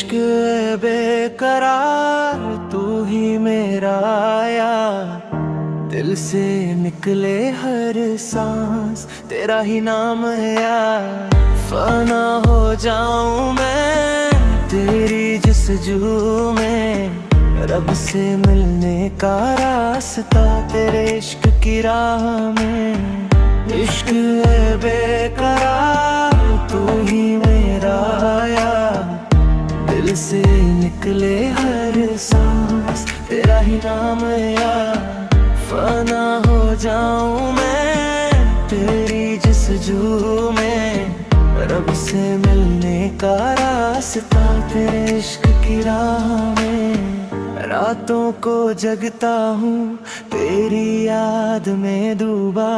इश्क है बेकरार, तू ही मेरा यार। दिल से निकले हर सांस, तेरा ही नाम है यार। फना हो जाऊं मैं तेरी जस्तजू में, रब से मिलने का रास्ता तेरे इश्क की राह में। इश्क है बेकरार, तू ही मेरा यार। दिल से निकले हर सांस, तेरा ही नाम है यार। फना हो जाऊं मैं तेरी जस्तजू में, रब से मिलने का रास्ता तेरे इश्क की राह में। रातों को जगता हूँ तेरी याद में डूबा,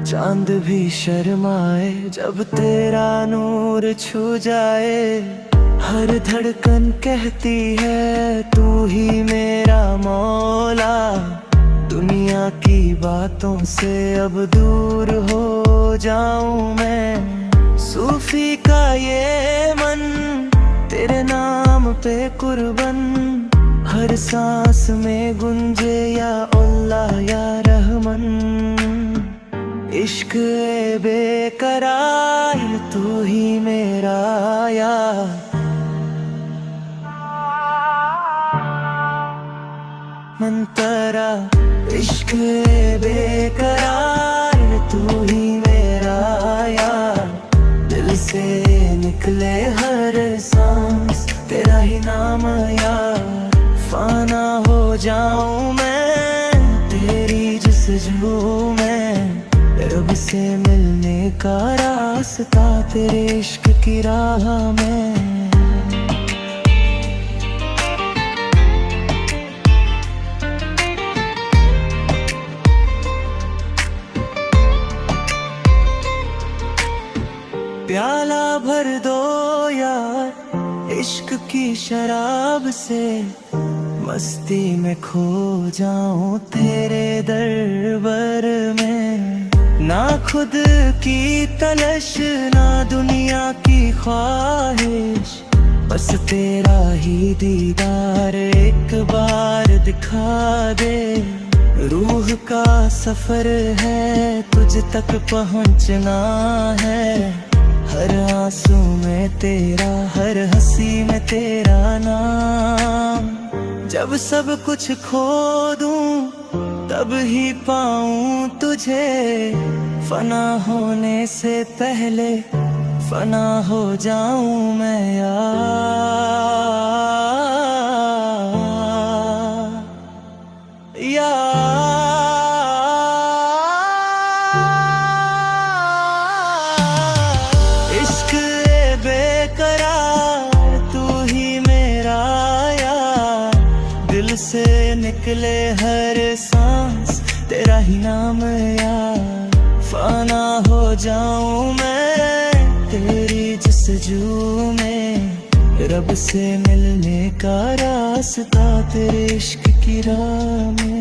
चांद भी शर्माए जब तेरा नूर छू जाए। हर धड़कन कहती है तू ही मेरा मौला। दुनिया की बातों से अब दूर हो जाऊं मैं। सूफी का ये मन तेरे नाम पे कुर्बन, हर सांस में गुंजे या अल्लाह या रहमान। इश्क है बेकरार, तू ही मेरा यार। मंतरा इश्क है बेकरार, तू ही मेरा यार। दिल से निकले हर सांस, तेरा ही नाम यार। फना हो जाऊं मैं तेरी जस्तजू में, रब से मिलने का रास्ता तेरे इश्क की राह में। प्याला भर दो यार इश्क की शराब से, मस्ती में खो जाऊं तेरे दरबार में। ना खुद की तलश ना दुनिया की ख्वाहिश, बस तेरा ही दीदार एक बार दिखा दे। रूह का सफर है तुझ तक पहुंचना है, हर आंसू में तेरा हर हंसी में तेरा नाम। जब सब कुछ खो दूं तब ही पाऊं तुझे, फना होने से पहले फना हो जाऊं मैं यार। इश्क है बेकरार, तू ही मेरा यार। दिल से निकले हर सांस, तेरा ही नाम यार। फना हो जाऊं मैं तेरी जस्तजू में, रब से मिलने का रास्ता तेरे इश्क की राह में।